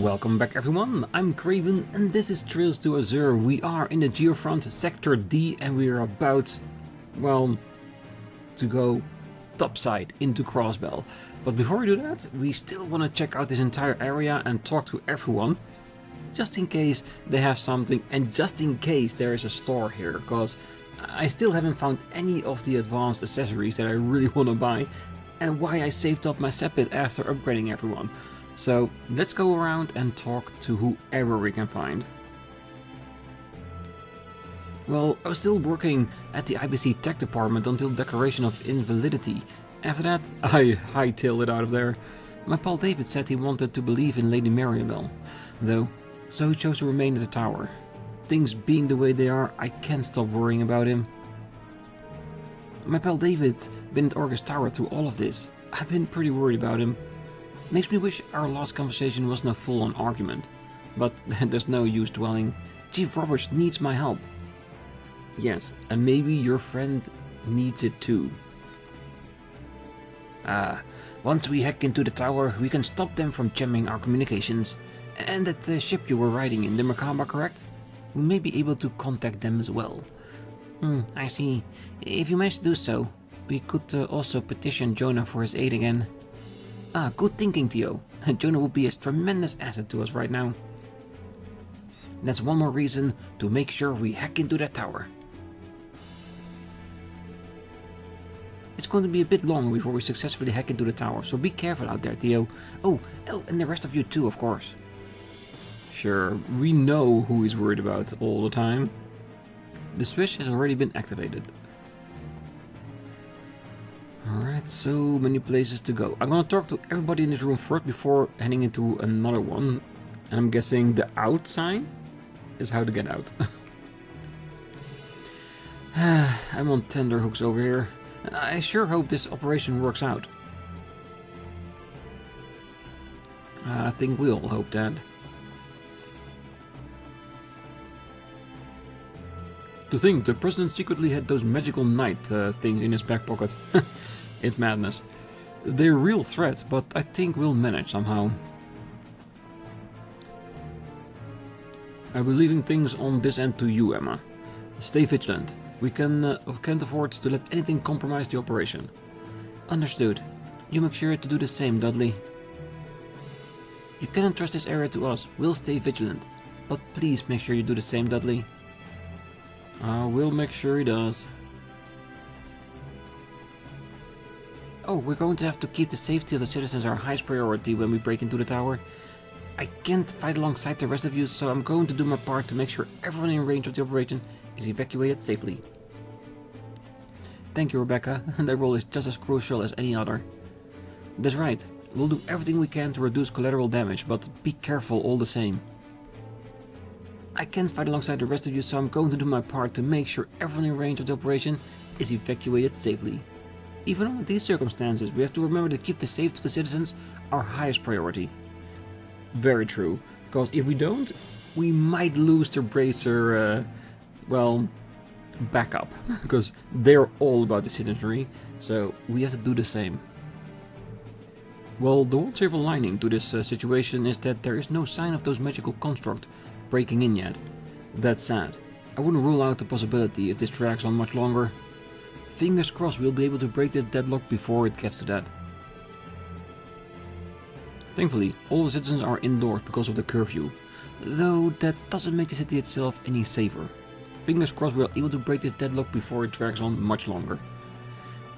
Welcome back everyone, I'm Craven and this is Trails to Azure. We are in the Geofront Sector D and we are about, well, to go topside into Crossbell. But before we do that, we still want to check out this entire area and talk to everyone. Just in case they have something and just in case there is a store here. Because I still haven't found any of the advanced accessories that I really want to buy. And why I saved up my set bit after upgrading everyone. So let's go around and talk to whoever we can find. Well, I was still working at the IBC Tech Department until Declaration of Invalidity. After that, I hightailed it out of there. My pal David said he wanted to believe in Lady Mariabel, though, so he chose to remain at the tower. Things being the way they are, I can't stop worrying about him. My pal David been at Orgus Tower through all of this. I've been pretty worried about him. Makes me wish our last conversation wasn't a full-on argument. But there's no use dwelling. Chief Roberts needs my help. Yes, and maybe your friend needs it too. Once we hack into the tower, we can stop them from jamming our communications. And that ship you were riding in, the Nevercraven, correct? We may be able to contact them as well. I see. If you manage to do so, we could also petition Jonah for his aid again. Good thinking, Theo. Jonah would be a tremendous asset to us right now. That's one more reason to make sure we hack into that tower. It's going to be a bit long before we successfully hack into the tower, so be careful out there, Theo. Oh, and the rest of you too, of course. Sure, we know who he's worried about all the time. The switch has already been activated. Alright, so many places to go. I'm gonna talk to everybody in this room first before heading into another one. And I'm guessing the out sign is how to get out. I'm on tenterhooks over here. I sure hope this operation works out. I think we all hope that. To think the president secretly had those magical knight things in his back pocket. It's madness. They're a real threat, but I think we'll manage somehow. I'll be leaving things on this end to you, Emma. Stay vigilant. We can't afford to let anything compromise the operation. Understood. You make sure to do the same, Dudley. You can entrust this area to us. We'll stay vigilant. But please make sure you do the same, Dudley. We'll make sure he does. Oh, we're going to have to keep the safety of the citizens our highest priority when we break into the tower. I can't fight alongside the rest of you, so I'm going to do my part to make sure everyone in range of the operation is evacuated safely. Thank you, Rebecca. That role is just as crucial as any other. That's right. We'll do everything we can to reduce collateral damage, but be careful all the same. I can't fight alongside the rest of you, so I'm going to do my part to make sure everyone in range of the operation is evacuated safely. Even under these circumstances, we have to remember to keep the safety of the citizens our highest priority. Very true, because if we don't, we might lose the Bracer, well, backup, because they're all about the citizenry, so we have to do the same. Well, the one silver lining to this situation is that there is no sign of those magical constructs breaking in yet. That's sad. I wouldn't rule out the possibility if this drags on much longer. Fingers crossed we'll be able to break this deadlock before it gets to that. Thankfully, all the citizens are indoors because of the curfew, though that doesn't make the city itself any safer. Fingers crossed we're able to break this deadlock before it drags on much longer.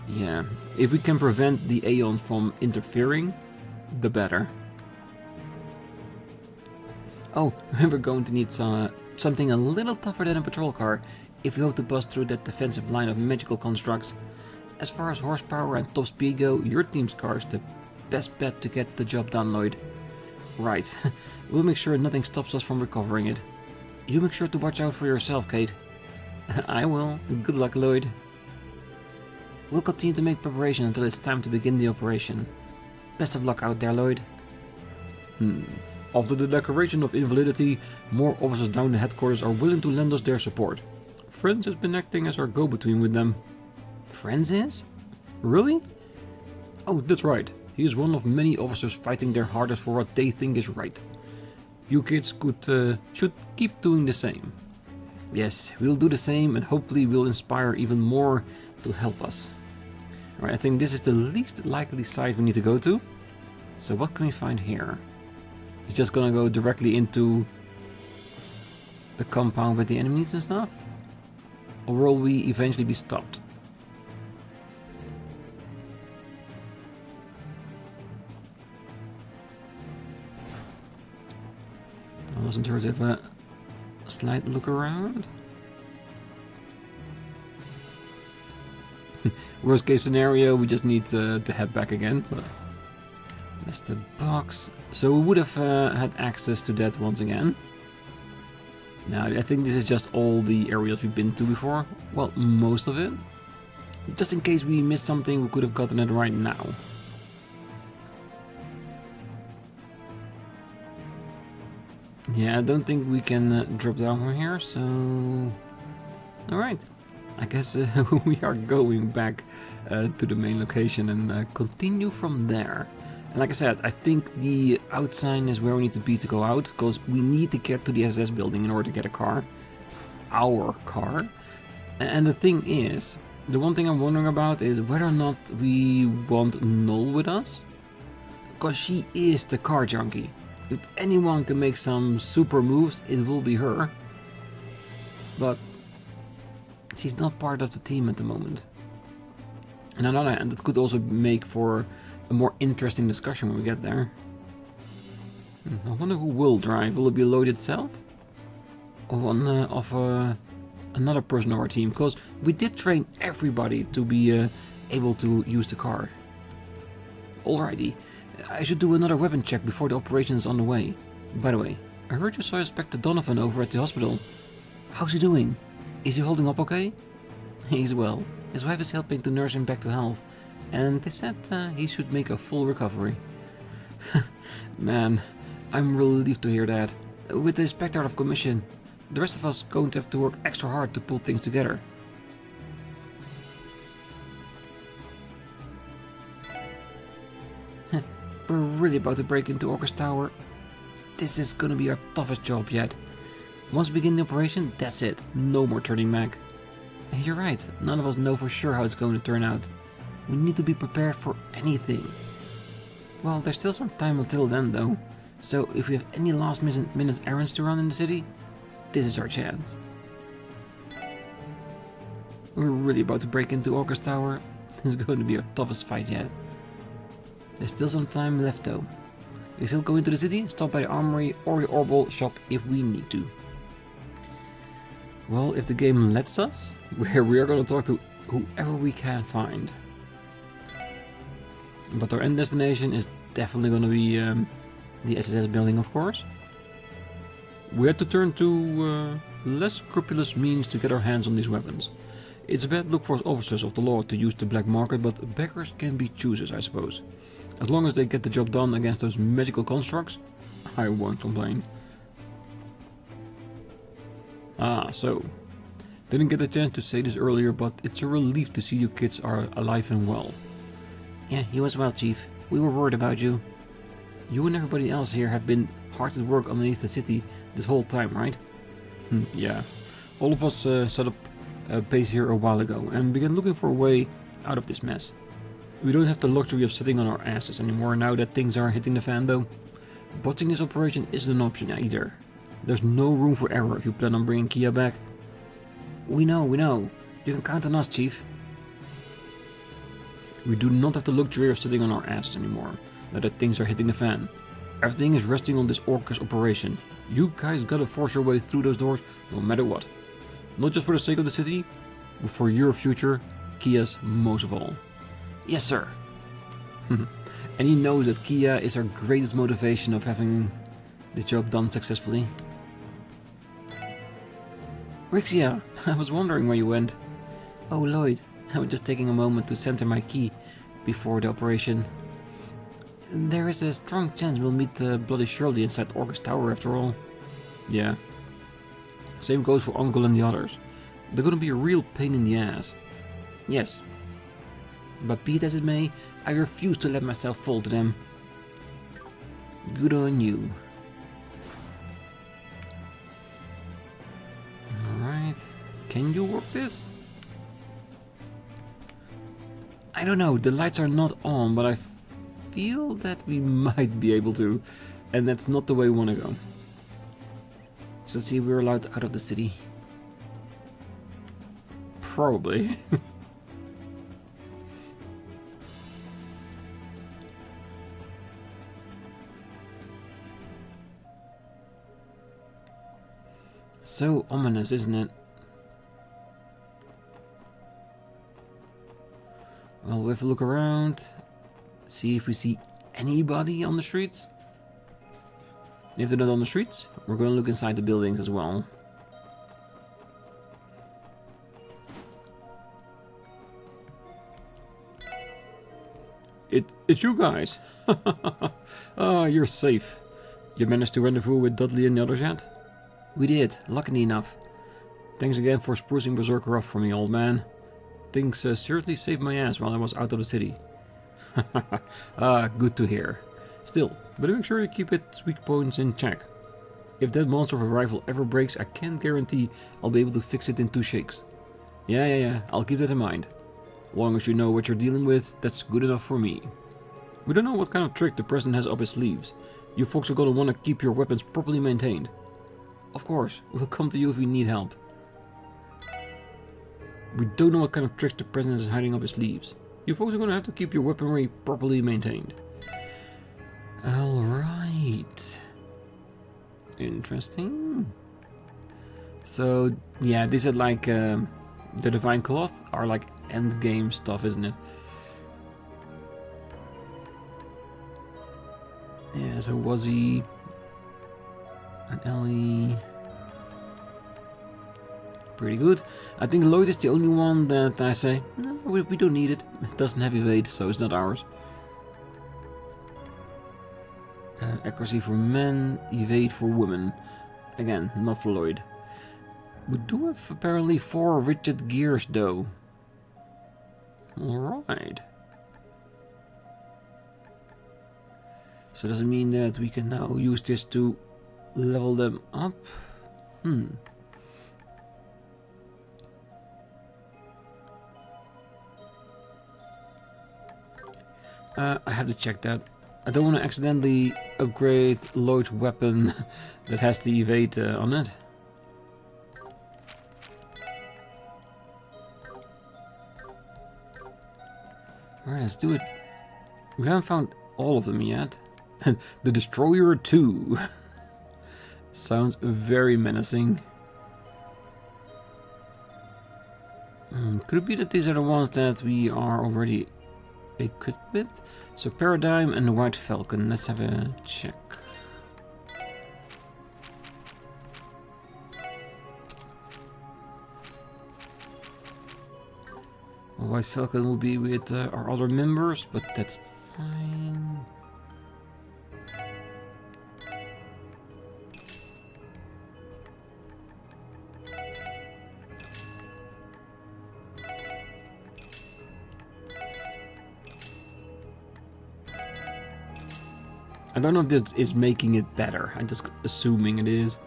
Yeah, if we can prevent the Aeon from interfering, the better. Oh, we're going to need something a little tougher than a patrol car if we hope to bust through that defensive line of magical constructs. As far as horsepower and top speed go, your team's car is the best bet to get the job done, Lloyd. Right, we'll make sure nothing stops us from recovering it. You make sure to watch out for yourself, Kate. I will. Good luck, Lloyd. We'll continue to make preparation until it's time to begin the operation. Best of luck out there, Lloyd. After the Declaration of Invalidity, more officers down the headquarters are willing to lend us their support. Friends has been acting as our go-between with them. Friends is? Really? Oh, that's right. He is one of many officers fighting their hardest for what they think is right. You kids should keep doing the same. Yes, we'll do the same and hopefully we'll inspire even more to help us. Alright, I think this is the least likely site we need to go to. So what can we find here? It's just gonna go directly into the compound with the enemies and stuff? Or will we eventually be stopped? I wasn't sure if a slight look around. Worst case scenario, we just need to head back again. But that's the box. So we would have had access to that once again. Now, I think this is just all the areas we've been to before. Well, most of it. Just in case we missed something, we could have gotten it right now. Yeah, I don't think we can drop down from here, so... Alright, I guess we are going back to the main location and continue from there. And like I said, I think the outside is where we need to be to go out, because we need to get to the SS building in order to get a car. Our car. And the thing is, the one thing I'm wondering about is whether or not we want Null with us. Because she is the car junkie. If anyone can make some super moves, it will be her. But she's not part of the team at the moment. And on the other hand, it could also make for a more interesting discussion when we get there. I wonder who will drive. Will it be Lloyd itself? Or one of another person on our team? Because we did train everybody to be able to use the car. Alrighty. I should do another weapon check before the operation is on the way. By the way, I heard you saw Inspector Donovan over at the hospital. How's he doing? Is he holding up okay? He's well. His wife is helping to nurse him back to health. And they said he should make a full recovery. Man, I'm relieved to hear that. With the Inspector out of commission, the rest of us going to have to work extra hard to pull things together. We're really about to break into Orcus Tower. This is gonna be our toughest job yet. Once we begin the operation, that's it. No more turning back. And you're right, none of us know for sure how it's going to turn out. We need to be prepared for anything. Well, there's still some time until then though. So if we have any last minute errands to run in the city, this is our chance. We're really about to break into Orcus Tower. This is going to be our toughest fight yet. There's still some time left though. We still go into the city, stop by the armory or the Orbital shop if we need to. Well, if the game lets us, we are going to talk to whoever we can find. But our end destination is definitely going to be the SSS building, of course. We had to turn to less scrupulous means to get our hands on these weapons. It's a bad look for officers of the law to use the black market, but beggars can be choosers, I suppose. As long as they get the job done against those magical constructs, I won't complain. Ah, so. Didn't get a chance to say this earlier, but it's a relief to see you kids are alive and well. Yeah, you as well, Chief. We were worried about you. You and everybody else here have been hard at work underneath the city this whole time, right? Yeah. All of us set up base here a while ago and began looking for a way out of this mess. We don't have the luxury of sitting on our asses anymore now that things are hitting the fan though. Botching this operation isn't an option either. There's no room for error if you plan on bringing Kia back. We know. You can count on us, Chief. We do not have the luxury of sitting on our asses anymore now that things are hitting the fan. Everything is resting on this Orcus operation. You guys gotta force your way through those doors no matter what. Not just for the sake of the city, but for your future, Kia's most of all. Yes, sir. And he knows that Kia is our greatest motivation of having the job done successfully. Rixia, I was wondering where you went. Oh, Lloyd, I was just taking a moment to center my key before the operation. There is a strong chance we'll meet Bloody Shirley inside Orcus Tower after all. Yeah. Same goes for Uncle and the others. They're gonna be a real pain in the ass. Yes. But be it as it may, I refuse to let myself fall to them. Good on you. Can you work this? I don't know, the lights are not on, but I feel that we might be able to, and that's not the way we want to go. So let's see if we're allowed out of the city. Probably. So ominous, isn't it? Well, we'll have a look around, see if we see anybody on the streets. And if they're not on the streets, we're going to look inside the buildings as well. It's you guys! Ah, you're safe. You managed to rendezvous with Dudley and the others yet? We did, luckily enough. Thanks again for sprucing Berserker up for me, old man. Things certainly saved my ass while I was out of the city. Ah, good to hear. Still, better make sure you keep its weak points in check. If that monster of a rifle ever breaks, I can't guarantee I'll be able to fix it in 2 shakes. Yeah, I'll keep that in mind. As long as you know what you're dealing with, that's good enough for me. We don't know what kind of trick the president has up his sleeves. You folks are gonna want to keep your weapons properly maintained. Of course, we'll come to you if we need help. We don't know what kind of tricks the president is hiding up his sleeves. You folks are gonna have to keep your weaponry properly maintained. Alright. Interesting. So, yeah, these are like, the Divine Cloth are like endgame stuff, isn't it? Yeah, so Wuzzy, and Ellie. Pretty good. I think Lloyd is the only one that I say, no, we don't need it. It doesn't have evade, so it's not ours. Accuracy for men, evade for women. Again, not for Lloyd. We do have apparently 4 rigid gears though. Alright. So does it mean that we can now use this to level them up? I have to check that. I don't want to accidentally upgrade Lloyd's weapon that has the evade on it. Alright, let's do it. We haven't found all of them yet. The Destroyer 2. Sounds very menacing. Could it be that these are the ones that we are already equipped with? So Paradigm and the White Falcon. Let's have a check. Well, White Falcon will be with our other members, but that's fine. I don't know if this is making it better. I'm just assuming it is.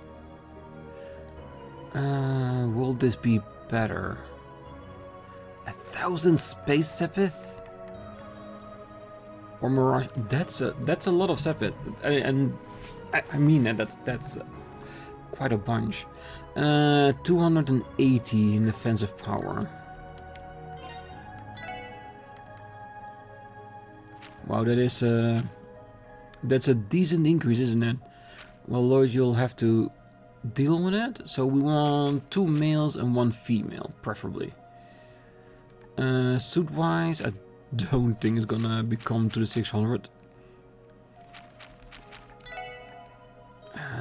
Will this be better? 1,000 space Sepith? Or Mirage? That's a lot of Sepith, and I mean that's quite a bunch. 280 in defensive power. Wow, that's a decent increase, isn't it? Well, Lloyd, you'll have to deal with it. So we want 2 males and 1 female, preferably. Suit-wise, I don't think it's gonna become to the 600.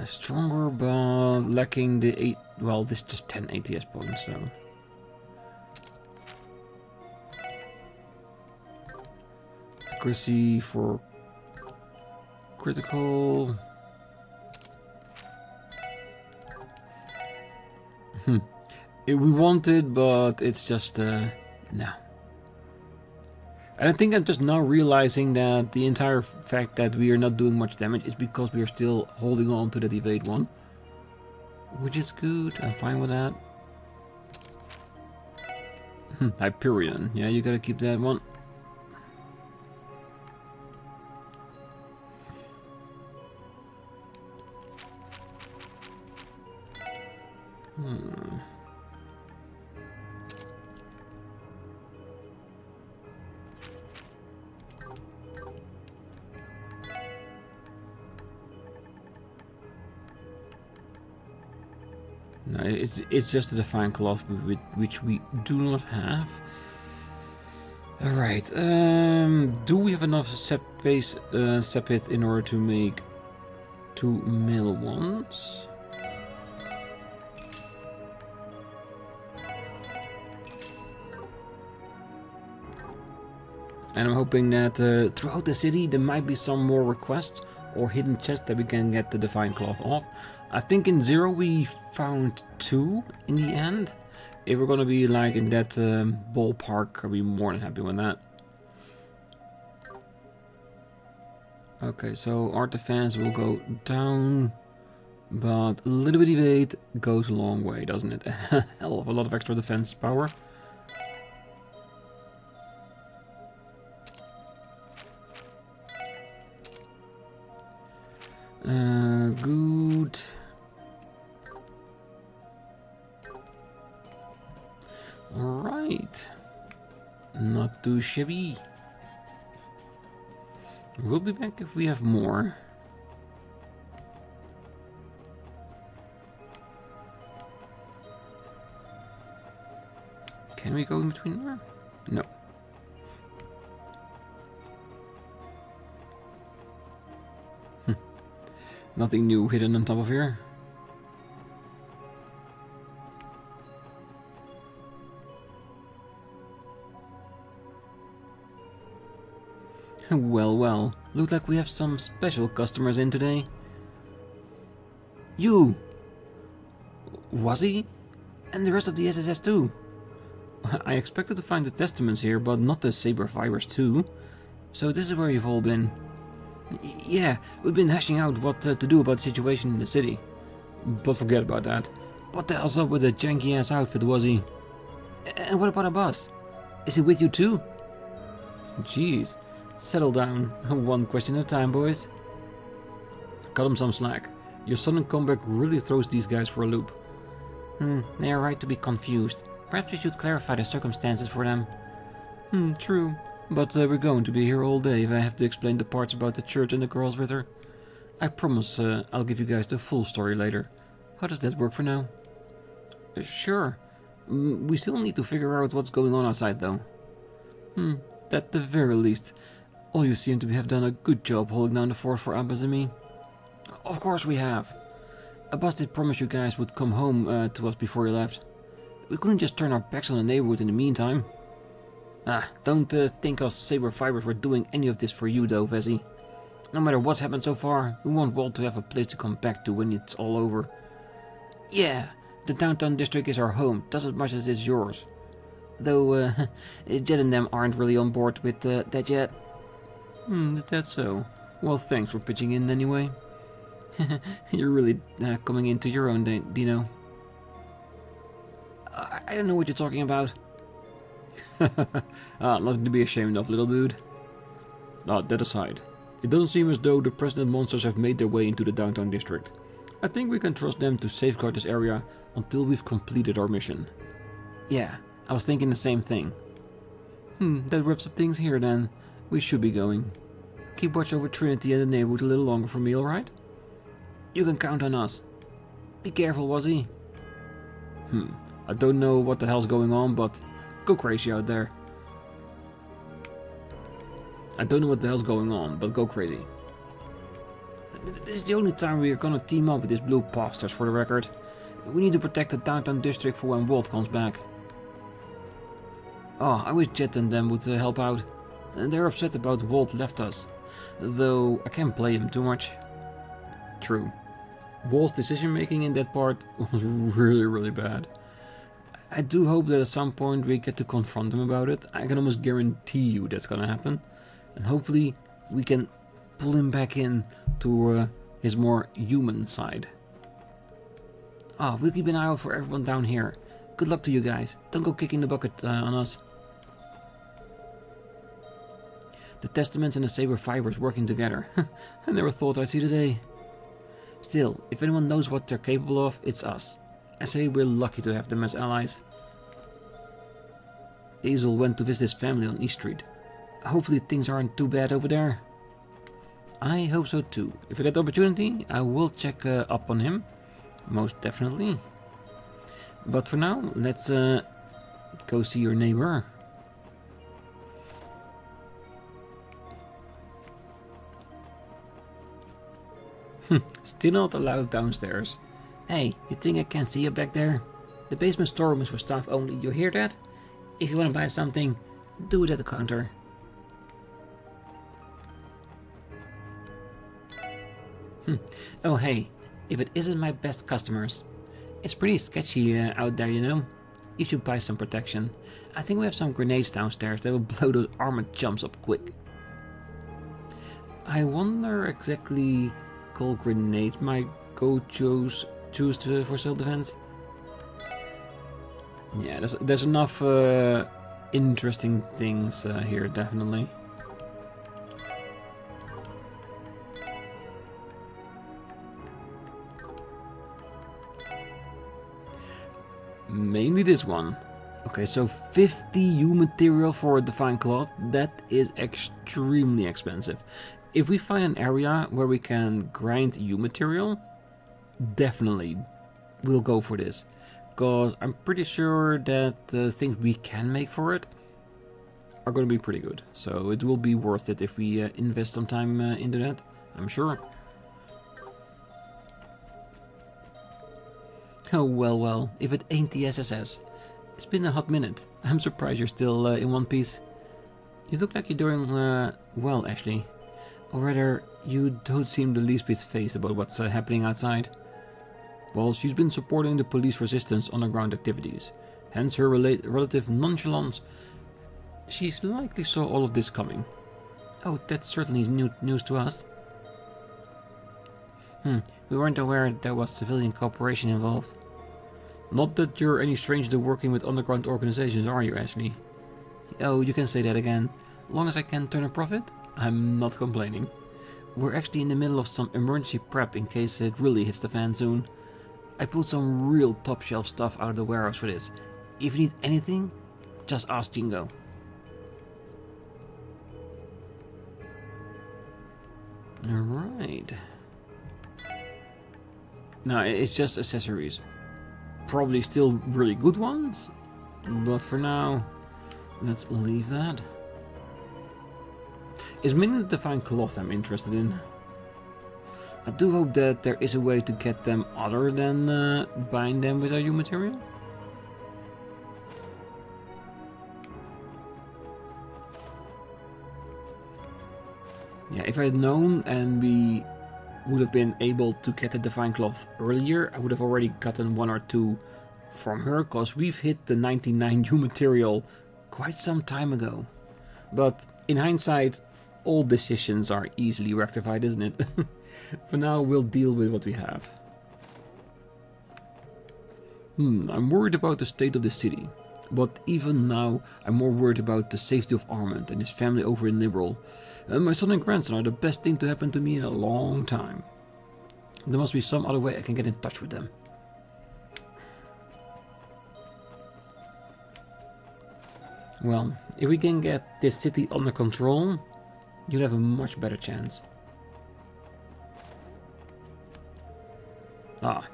Stronger, but lacking the 8. Well, this is just 10 ATS points, so. Accuracy for critical. We want it, but it's just no. And I think I'm just now realizing that the entire fact that we are not doing much damage is because we are still holding on to that evade one, which is good. I'm fine with that. Hyperion. Yeah, you gotta keep that one. No, it's just a defined cloth which we do not have. Alright, do we have enough space, sepit in order to make 2 mill ones? And I'm hoping that throughout the city there might be some more requests or hidden chests that we can get the Divine Cloth off. I think in 0 we found 2 in the end. If we're gonna be like in that ballpark, I'll be more than happy with that. Okay, so our defense will go down, but a little bit of evade goes a long way, doesn't it? Hell of a lot of extra defense power. Good. Alright. Not too shabby. We'll be back if we have more. Can we go in between there? No. Nothing new hidden on top of here. Well, well. Look like we have some special customers in today. You! Was he? And the rest of the SSS too. I expected to find the testaments here, but not the saber fibers too. So this is where you've all been. Yeah, we've been hashing out what to do about the situation in the city. But forget about that. What the hell's up with the janky ass outfit, was he? And what about our boss? Is he with you too? Jeez, settle down. One question at a time, boys. Cut him some slack. Your sudden comeback really throws these guys for a loop. They are right to be confused. Perhaps we should clarify the circumstances for them. True. But we're going to be here all day if I have to explain the parts about the church and the girls with her. I promise I'll give you guys the full story later. How does that work for now? Sure. We still need to figure out what's going on outside though. At the very least. All you seem to have done a good job holding down the fort for Abbas and me. Of course we have. Abbas did promise you guys would come home to us before you left. We couldn't just turn our backs on the neighborhood in the meantime. Don't think us saber fibers were doing any of this for you though, Vesey. No matter what's happened so far, we want Walt to have a place to come back to when it's all over. Yeah, the downtown district is our home, just as much as it's yours. Though, Jet and them aren't really on board with that yet. Is that so? Well, thanks for pitching in anyway. You're really coming into your own, Dino. I don't know what you're talking about. Nothing to be ashamed of, little dude. That aside, it doesn't seem as though the President monsters have made their way into the downtown district. I think we can trust them to safeguard this area until we've completed our mission. Yeah, I was thinking the same thing. That wraps up things here then. We should be going. Keep watch over Trinity and the neighborhood a little longer for me, alright? You can count on us. Be careful, Wazzy. I don't know what the hell's going on, but go crazy out there. I don't know what the hell's going on, but go crazy. This is the only time we are gonna team up with these blue bastards, for the record. We need to protect the downtown district for when Walt comes back. Oh, I wish Jet and them would help out. They're upset about Walt left us, though I can't blame him too much. True. Walt's decision making in that part was really bad. I do hope that at some point we get to confront him about it. I can almost guarantee you that's gonna happen. And hopefully we can pull him back in to his more human side. We'll keep an eye out for everyone down here. Good luck to you guys. Don't go kicking the bucket on us. The Testaments and the Saber Fibers working together. I never thought I'd see the day. Still, if anyone knows what they're capable of, it's us. I say we're lucky to have them as allies. Hazel went to visit his family on East Street. Hopefully things aren't too bad over there. I hope so too. If I get the opportunity, I will check up on him. Most definitely. But for now, let's go see your neighbor. Still not allowed downstairs. Hey, you think I can't see you back there? The basement storeroom is for staff only, you hear that? If you want to buy something, do it at the counter. Oh hey, if it isn't my best customers. It's pretty sketchy out there, you know. You should buy some protection. I think we have some grenades downstairs that will blow those armored chumps up quick. I wonder exactly cold grenades might go choose for self-defense. Yeah, there's enough interesting things here, definitely. Mainly this one. Okay, so 50 U material for a Divine Cloth, that is extremely expensive. If we find an area where we can grind U material, definitely we'll go for this. Because I'm pretty sure that the things we can make for it are going to be pretty good. So it will be worth it if we invest some time into that, I'm sure. Oh well, if it ain't the SSS. It's been a hot minute. I'm surprised you're still in one piece. You look like you're doing well, Ashley. Or rather, you don't seem the least bit phased about what's happening outside. Well, she's been supporting the police resistance underground activities, hence her relative nonchalance. She's likely saw all of this coming. Oh, that's certainly news to us. We weren't aware there was civilian cooperation involved. Not that you're any stranger to working with underground organizations, are you, Ashley? Oh, you can say that again. Long as I can turn a profit, I'm not complaining. We're actually in the middle of some emergency prep in case it really hits the fan soon. I pulled some real top shelf stuff out of the warehouse for this. If you need anything, just ask Jingo. Alright. No, it's just accessories. Probably still really good ones, but for now, let's leave that. It's mainly the Divine Cloth I'm interested in. I do hope that there is a way to get them other than buying them with IU material. Yeah, if I had known and we would have been able to get the Divine Cloth earlier, I would have already gotten one or two from her, because we've hit the 99 U material quite some time ago. But in hindsight, all decisions are easily rectified, isn't it? For now, we'll deal with what we have. I'm worried about the state of the city, but even now, I'm more worried about the safety of Armand and his family over in Liberal. My son and grandson are the best thing to happen to me in a long time. There must be some other way I can get in touch with them. Well, if we can get this city under control, you'll have a much better chance.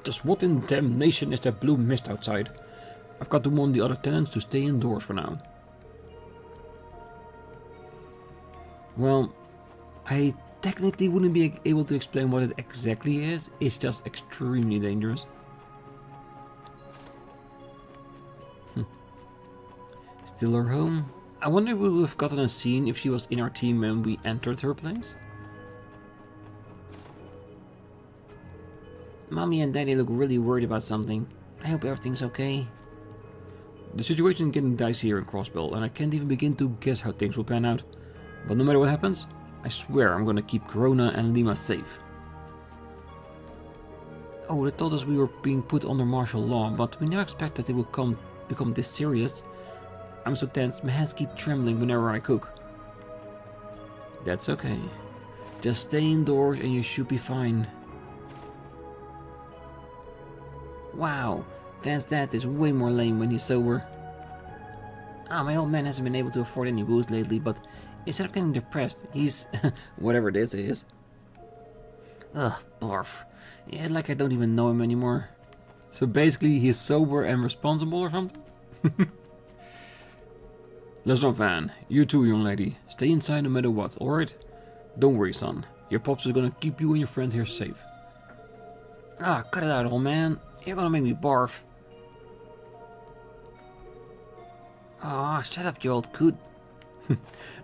Just what in damnation is that blue mist outside? I've got to warn the other tenants to stay indoors for now. Well, I technically wouldn't be able to explain what it exactly is. It's just extremely dangerous. Still her home? I wonder if we would have gotten a scene if she was in our team when we entered her place. Mommy and Daddy look really worried about something. I hope everything's okay. The situation is getting dicey here in Crossbell, and I can't even begin to guess how things will pan out. But no matter what happens, I swear I'm gonna keep Corona and Lima safe. Oh, they told us we were being put under martial law, but we never expected it would come become this serious. I'm so tense, my hands keep trembling whenever I cook. That's okay. Just stay indoors and you should be fine. Wow, Dan's dad is way more lame when he's sober. My old man hasn't been able to afford any booze lately, but instead of getting depressed, he's... whatever this is. Ugh, barf. It's like I don't even know him anymore. So basically, he's sober and responsible or something? Let's not van. You too, young lady. Stay inside no matter what, alright? Don't worry, son. Your pops is gonna keep you and your friend here safe. Cut it out, old man. You're gonna make me barf. Shut up, you old coot.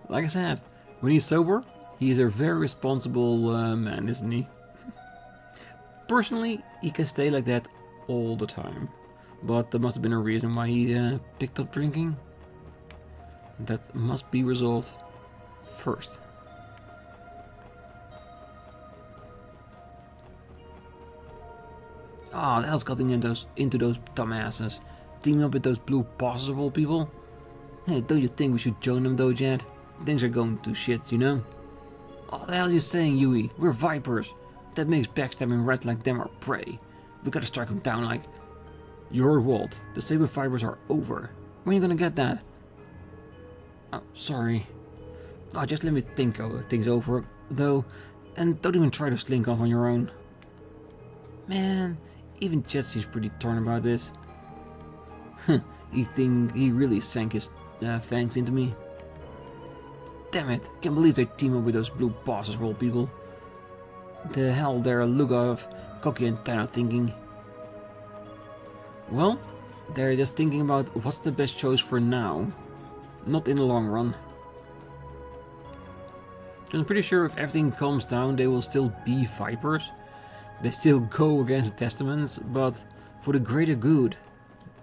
Like I said, when he's sober, he's a very responsible man, isn't he? Personally, he can stay like that all the time. But there must have been a reason why he picked up drinking. That must be resolved first. The hell's getting into those dumbasses? Teaming up with those blue bosses of all people? Hey, don't you think we should join them though, Jed? Things are going to shit, you know? What the hell are you saying, Yui? We're vipers. That makes backstabbing rats like them our prey. We gotta strike them down like... You heard Walt. The saber fibers are over. When are you gonna get that? Oh, sorry. Just let me think things over, though. And don't even try to slink off on your own. Man, even Chet seems pretty torn about this. He really sank his fangs into me. Damn it, can't believe they team up with those blue bosses of all people. The hell they're a look of cocky and kind of thinking. Well, they're just thinking about what's the best choice for now. Not in the long run. I'm pretty sure if everything calms down they will still be vipers. They still go against the testaments, but for the greater good,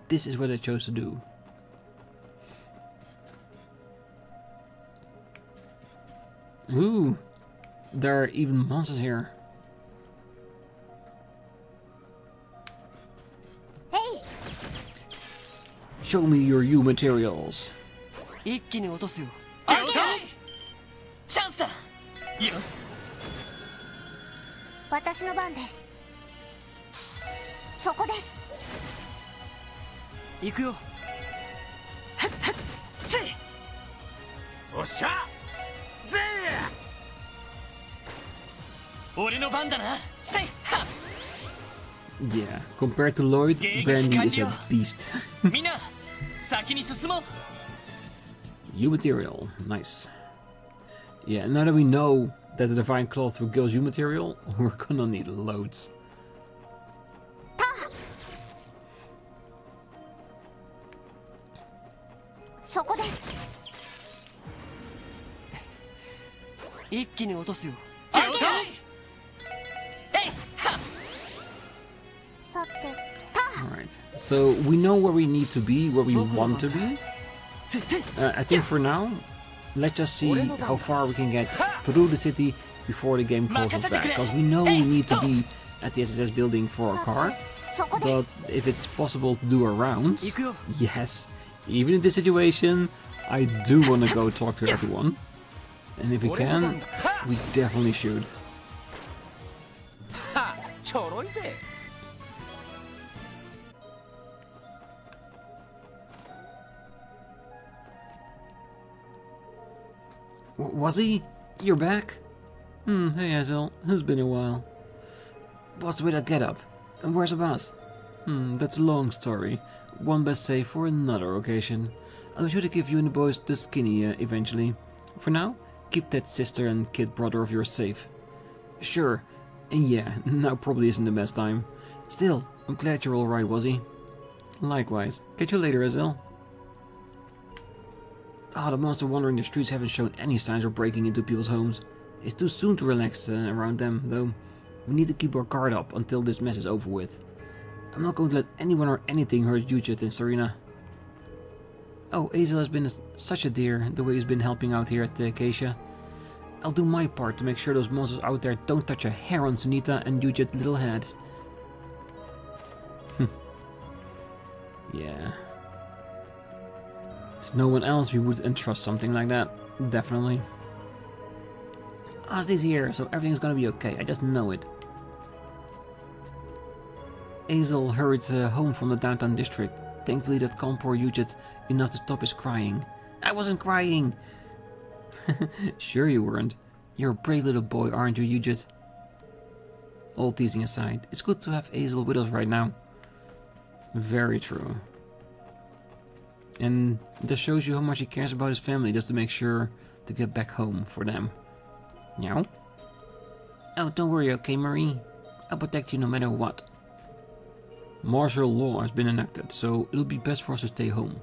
this is what I chose to do. Ooh, there are even monsters here. Hey! Show me your U materials. 一気に落とすよ。チャンスだ。よし。私の番です。そこです。行くよ。はっはっせい。おっしゃ。ぜー。俺の番だな。せい。は。Yeah, compared to Lloyd, Brandy is a beast. みんな、先に進もう。U material, nice. Yeah, now that we know that the divine cloth will give us U material, we're gonna need loads. そこです。一気に落とすよ。Alright, so we know where we need to be, where we want to be. I think for now, let's just see how far we can get through the city before the game calls us back. Because we know we need to be at the SSS building for our car. But if it's possible to do a round, yes. Even in this situation, I do want to go talk to everyone. And if we can, we definitely should. Was he? You're back? Hey Hazel, it's been a while. What's with that getup? And where's the boss? That's a long story. One best save for another occasion. I'll be sure to give you and the boys the skinny eventually. For now, keep that sister and kid brother of yours safe. Sure, and yeah, now probably isn't the best time. Still, I'm glad you're alright, Wuzzy. Likewise. Catch you later, Hazel. The monster wandering the streets haven't shown any signs of breaking into people's homes. It's too soon to relax around them, though. We need to keep our guard up until this mess is over with. I'm not going to let anyone or anything hurt Yuchet and Serena. Oh, Hazel has been such a dear, the way he's been helping out here at the Acacia. I'll do my part to make sure those monsters out there don't touch a hair on Sunita and Yuchet's little head. Yeah. There's no one else we would entrust something like that. Definitely. Ozzy's here, so everything's gonna be okay. I just know it. Hazel hurried home from the downtown district. Thankfully that calmed poor Yujit enough to stop his crying. I wasn't crying! Sure you weren't. You're a brave little boy, aren't you, Yujit? All teasing aside, it's good to have Hazel with us right now. Very true. And that shows you how much he cares about his family, just to make sure to get back home for them. Meow? Oh, don't worry, okay, Marie? I'll protect you no matter what. Martial law has been enacted, so it'll be best for us to stay home.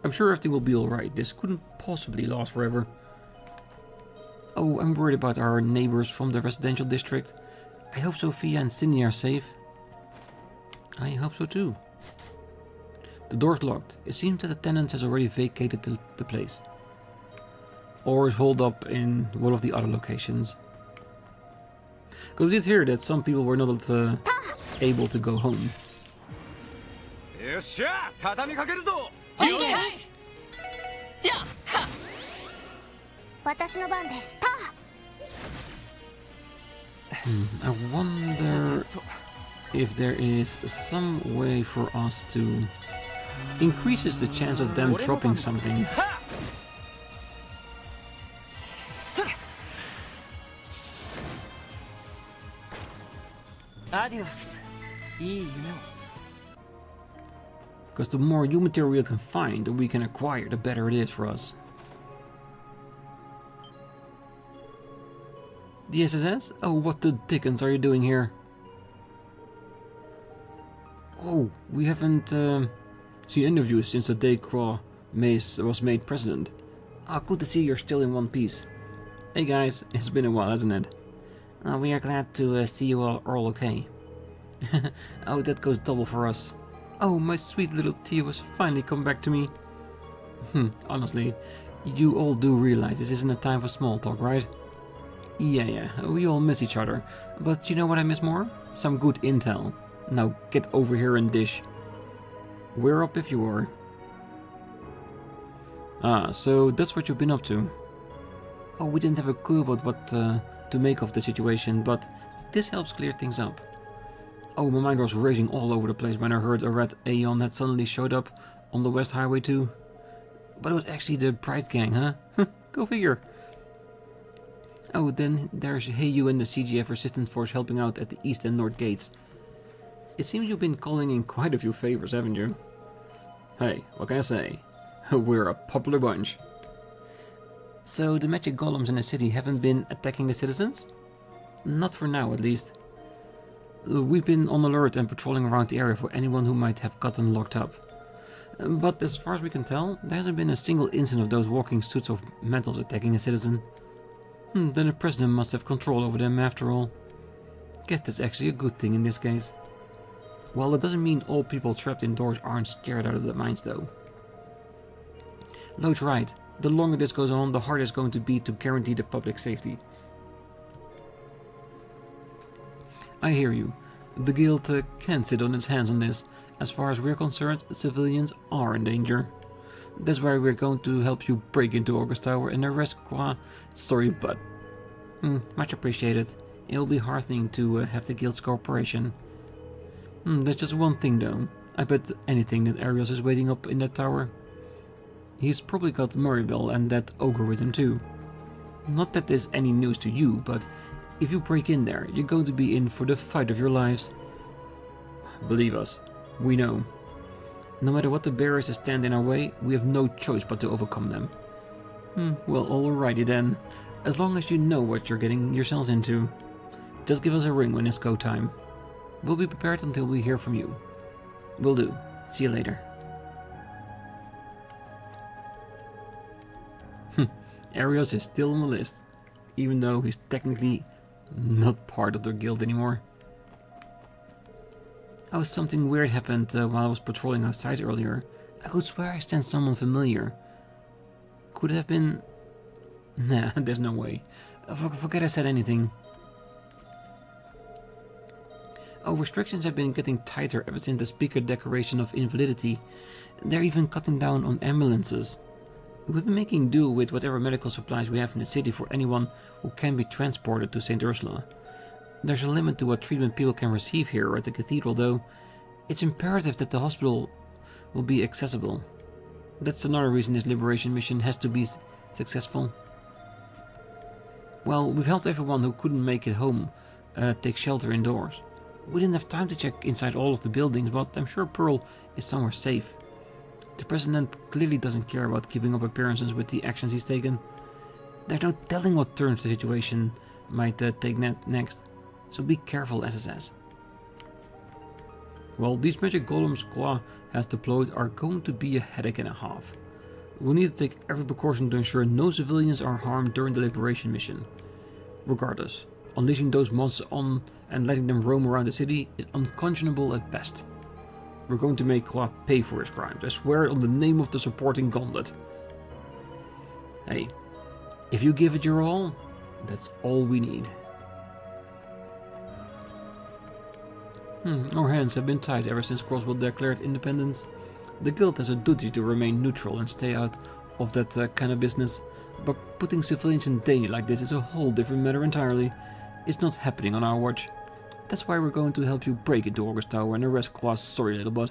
I'm sure everything will be alright. This couldn't possibly last forever. Oh, I'm worried about our neighbors from the residential district. I hope Sophia and Cindy are safe. I hope so too. The door's locked. It seems that the tenant has already vacated the place. Or is holed up in one of the other locations. Because we did hear that some people were not able to go home. よっしゃ畳みかけるぞ OK です私の番です I wonder if there is some way for us to increases the chance of them dropping something. それアディオスいい夢を Because the more new material we can find, that we can acquire, the better it is for us. The SSS? Oh, what the dickens are you doing here? Oh, we haven't seen interviews since the day Craw was made president. Ah, good to see you're still in one piece. Hey guys, it's been a while, hasn't it? We are glad to see you all okay. Oh, that goes double for us. Oh, my sweet little Theo has finally come back to me. Honestly, you all do realize this isn't a time for small talk, right? Yeah, we all miss each other. But you know what I miss more? Some good intel. Now get over here and dish. We're up if you are. Ah, so that's what you've been up to. Oh, we didn't have a clue about what to make of the situation, but this helps clear things up. Oh, my mind was racing all over the place when I heard a red Aeon had suddenly showed up on the West Highway too. But it was actually the Bright Gang, huh? Go figure. Oh, then there's Heiyu and the CGF Resistance Force helping out at the East and North Gates. It seems you've been calling in quite a few favors, haven't you? Hey, what can I say? We're a popular bunch. So the magic golems in the city haven't been attacking the citizens? Not for now, at least. We've been on alert and patrolling around the area for anyone who might have gotten locked up. But as far as we can tell, there hasn't been a single incident of those walking suits of metals attacking a citizen. Then the president must have control over them after all. Guess that's actually a good thing in this case. Well, that doesn't mean all people trapped indoors aren't scared out of their minds though. Lloyd's right. The longer this goes on, the harder it's going to be to guarantee the public safety. I hear you. The guild can't sit on its hands on this. As far as we're concerned, civilians are in danger. That's why we're going to help you break into August Tower and arrest Qua. Sorry, but... much appreciated. It'll be heartening to have the guild's cooperation. There's just one thing though. I bet anything that Arios is waiting up in that tower. He's probably got Murraybell and that ogre with him too. Not that there's any news to you, but if you break in there, you're going to be in for the fight of your lives. Believe us, we know. No matter what the barriers that stand in our way, we have no choice but to overcome them. Well, alrighty then. As long as you know what you're getting yourselves into. Just give us a ring when it's go time. We'll be prepared until we hear from you. Will do. See you later. Arios is still on the list, even though he's technically not part of the guild anymore. Oh, something weird happened while I was patrolling outside earlier. I could swear I sensed someone familiar. Could it have been... Nah, there's no way. Forget I said anything. Oh, restrictions have been getting tighter ever since the speaker declaration of invalidity. They're even cutting down on ambulances. We would be making do with whatever medical supplies we have in the city for anyone who can be transported to St. Ursula. There's a limit to what treatment people can receive here at the cathedral, though. It's imperative that the hospital will be accessible. That's another reason this liberation mission has to be successful. Well, we've helped everyone who couldn't make it home take shelter indoors. We didn't have time to check inside all of the buildings, but I'm sure Pearl is somewhere safe. The President clearly doesn't care about keeping up appearances with the actions he's taken. There's no telling what turns the situation might take next, so be careful, SSS. Well, these magic golems Qua has deployed are going to be a headache and a half. We'll need to take every precaution to ensure no civilians are harmed during the liberation mission. Regardless, unleashing those monsters on and letting them roam around the city is unconscionable at best. We're going to make Qua pay for his crimes. I swear it on the name of the supporting gauntlet. Hey, if you give it your all, that's all we need. Our hands have been tied ever since Crossbell declared independence. The guild has a duty to remain neutral and stay out of that kind of business, but putting civilians in danger like this is a whole different matter entirely. It's not happening on our watch. That's why we're going to help you break into August Tower and arrest Qua's sorry little butt.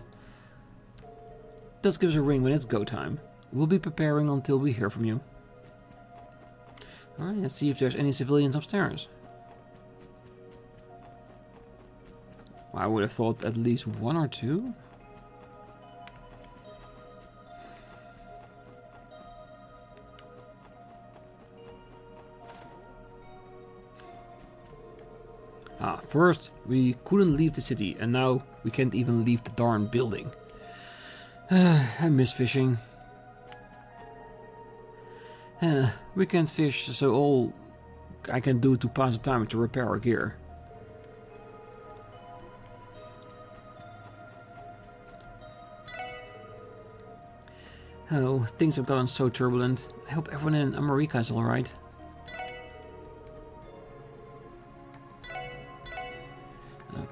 Just give us a ring when it's go time. We'll be preparing until we hear from you. Alright, let's see if there's any civilians upstairs. I would have thought at least one or two. First, we couldn't leave the city, and now we can't even leave the darn building. I miss fishing. We can't fish, so all I can do to pass the time is to repair our gear. Oh, things have gotten so turbulent. I hope everyone in America is alright.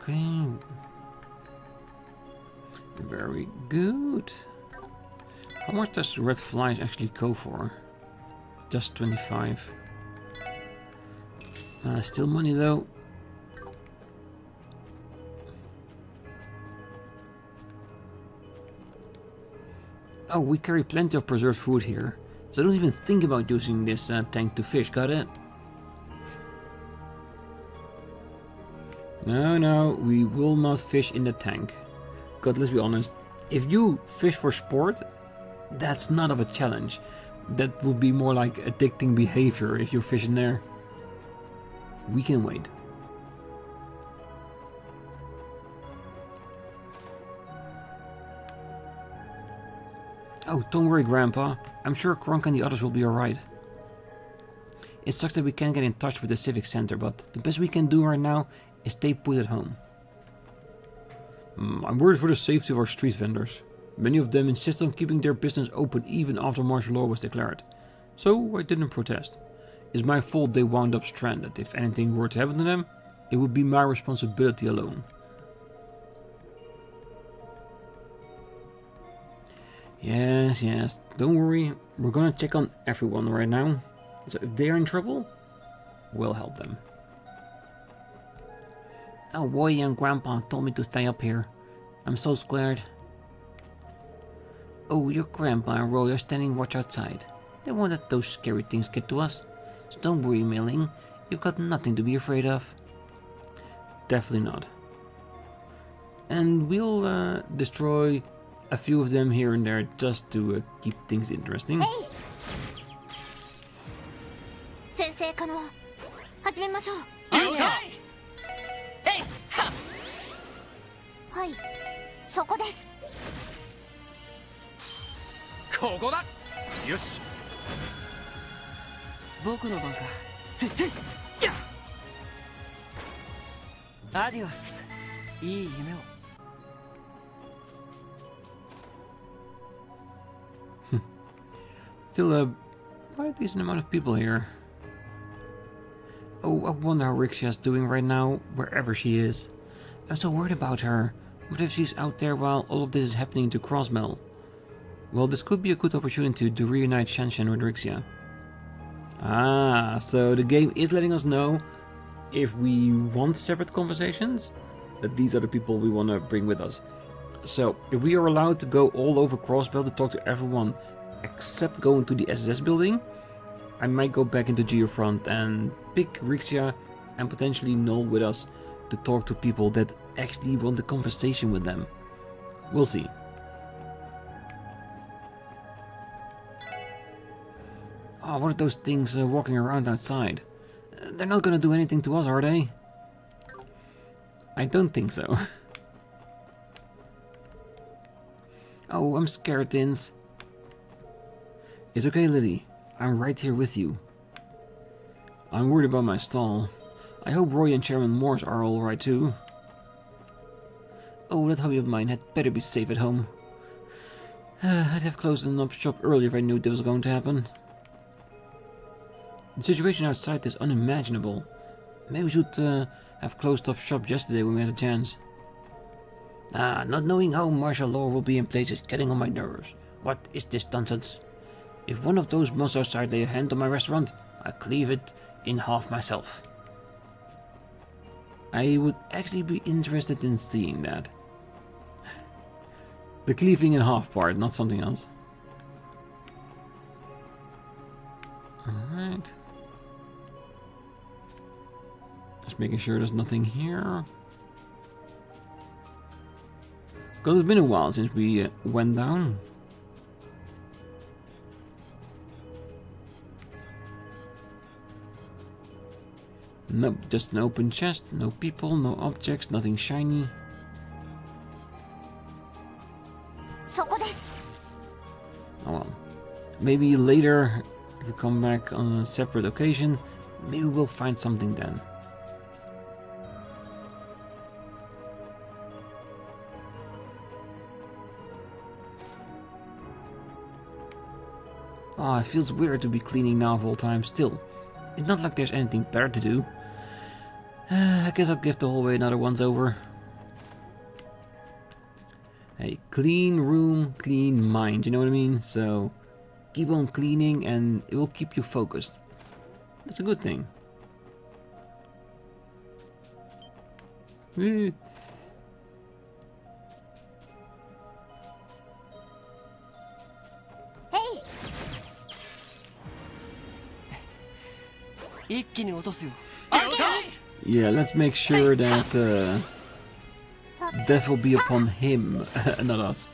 Okay. Very good. How much does red flies actually go for? Just 25. Still money though. Oh, we carry plenty of preserved food here, so don't even think about using this tank to fish, got it? No, we will not fish in the tank. God, let's be honest, if you fish for sport, that's not of a challenge. That would be more like addicting behavior if you're fishing there. We can wait. Oh, don't worry, Grandpa. I'm sure Kronk and the others will be alright. It sucks that we can't get in touch with the Civic Center, but the best we can do right now is stay put at home. I'm worried for the safety of our street vendors. Many of them insist on keeping their business open even after martial law was declared. So I didn't protest. It's my fault they wound up stranded. If anything were to happen to them, it would be my responsibility alone. Yes, don't worry. We're gonna check on everyone right now. So if they're in trouble, we'll help them. Oh, Roy and Grandpa told me to stay up here. I'm so scared. Oh, your Grandpa and Roy are standing watch outside. They won't let those scary things get to us. So don't worry, Milling. You've got nothing to be afraid of. Definitely not. And we'll destroy a few of them here and there just to keep things interesting. Hey! Sensei Kano, 始めましょう。はい、そこです。ここだ。よし。僕の番か。せいや。アディオス。いい夢を。Still quite a decent amount of people here. Oh, I wonder how Rixia's doing right now, wherever she is. I'm so worried about her. What if she's out there while all of this is happening to Crossbell? Well, this could be a good opportunity to reunite Shanshan with Rixia. Ah, so the game is letting us know if we want separate conversations, that these are the people we want to bring with us. So, if we are allowed to go all over Crossbell to talk to everyone except going to the SSS building, I might go back into Geofront and pick Rixia and potentially Null with us to talk to people that actually want a conversation with them. We'll see. Oh, what are those things walking around outside? They're not gonna do anything to us, are they? I don't think so. Oh, I'm scared, Tins. It's okay, Lily. I'm right here with you. I'm worried about my stall. I hope Roy and Chairman Morse are alright too. Oh, that hobby of mine had better be safe at home. I'd have closed the shop earlier if I knew this was going to happen. The situation outside is unimaginable. Maybe we should have closed up shop yesterday when we had a chance. Not knowing how martial law will be in place is getting on my nerves. What is this nonsense? If one of those monsters outside lay a hand on my restaurant, I'll cleave it in half myself. I would actually be interested in seeing that. The cleaving in half part, not something else. Alright. Just making sure there's nothing here. Because it's been a while since we went down. Nope, just an open chest, no people, no objects, nothing shiny. Oh well. Maybe later, if we come back on a separate occasion, maybe we'll find something then. Oh, it feels weird to be cleaning now of all time still. It's not like there's anything better to do. I guess I'll give the hallway another once over. Hey, clean room, clean mind, you know what I mean? So, keep on cleaning and it will keep you focused. That's a good thing. Hey! 一気に落とすよ。 Yeah, let's make sure that death will be upon him, not us.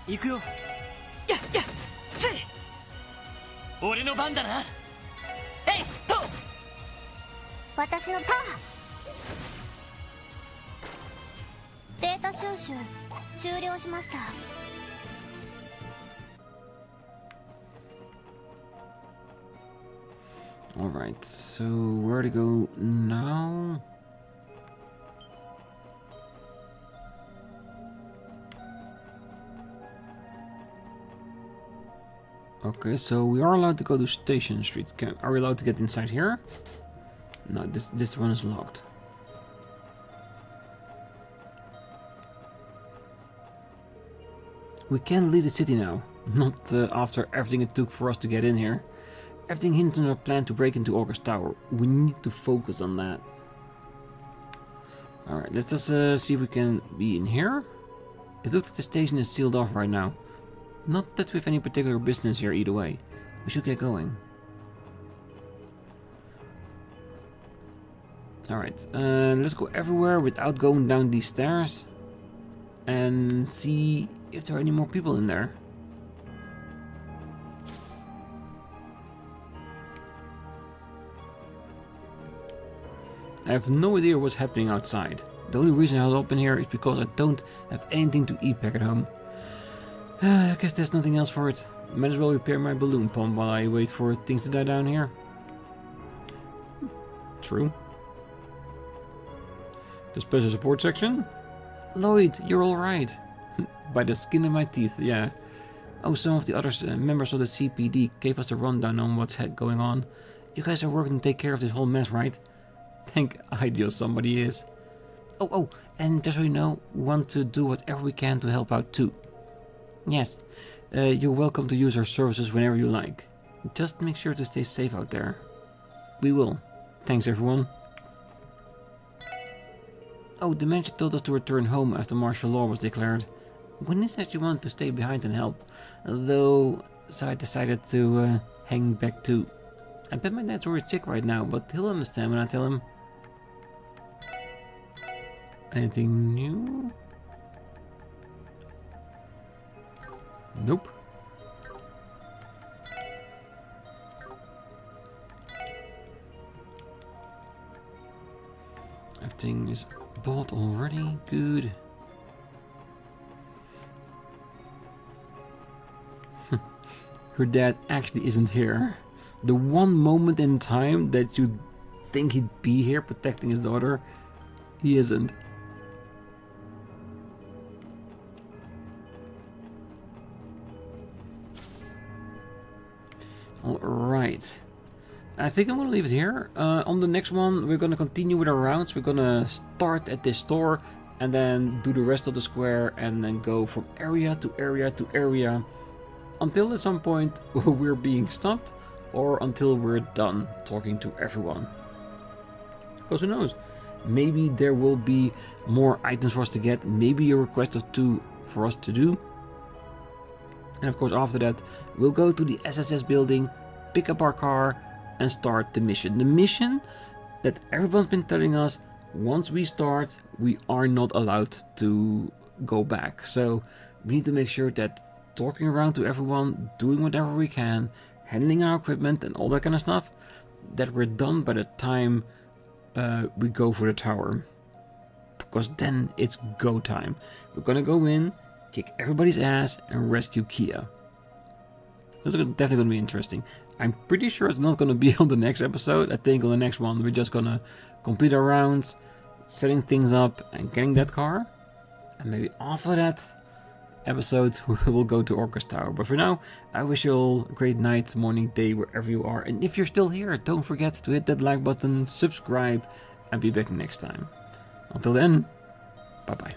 行くよ。やっやっせい。俺の番だな。えいと。私のターン。データ収集終了しました。 Alright, so where to go now? Okay, so we are allowed to go to Station Street. Are we allowed to get inside here? No, this one is locked. We can leave the city now, not after everything it took for us to get in here. Everything hints on our plan to break into August Tower. We need to focus on that. Alright, let's just see if we can be in here. It looks like the station is sealed off right now. Not that we have any particular business here either way. We should get going. Alright, let's go everywhere without going down these stairs. And see if there are any more people in there. I have no idea what's happening outside. The only reason I held up in here is because I don't have anything to eat back at home. I guess there's nothing else for it. Might as well repair my balloon pump while I wait for things to die down here. True. The special support section? Lloyd, you're alright. By the skin of my teeth, yeah. Oh, some of the other members of the CPD gave us a rundown on what's going on. You guys are working to take care of this whole mess, right? Thank ideal somebody is. Oh, and just so you know, we want to do whatever we can to help out too. Yes, you're welcome to use our services whenever you like. Just make sure to stay safe out there. We will. Thanks everyone. Oh, the magic told us to return home after martial law was declared. When is that you wanted to stay behind and help? Though, so I decided to hang back too. I bet my dad's worried sick right now, but he'll understand when I tell him. Anything new? Nope. Everything is bought already. Good. Her dad actually isn't here. The one moment in time that you'd think he'd be here protecting his daughter, he isn't. Alright. I think I'm gonna leave it here. On the next one, we're gonna continue with our rounds. We're gonna start at this store and then do the rest of the square and then go from area to area to area until at some point we're being stopped or until we're done talking to everyone. Because who knows? Maybe there will be more items for us to get, maybe a request or two for us to do. And of course after that we'll go to the SSS building, pick up our car and start the mission. The mission that everyone's been telling us, once we start we are not allowed to go back. So we need to make sure that talking around to everyone, doing whatever we can, handling our equipment and all that kind of stuff, that we're done by the time we go for the tower. Because then it's go time. We're gonna go in, kick everybody's ass and rescue Kia. This is definitely gonna be interesting. I'm pretty sure it's not gonna be on the next episode. I think on the next one we're just gonna complete our rounds, setting things up and getting that car. And maybe after that episode we'll go to Orcus Tower. But for now, I wish you all a great night, morning, day, wherever you are. And if you're still here, don't forget to hit that like button, subscribe, and be back next time. Until then, bye bye.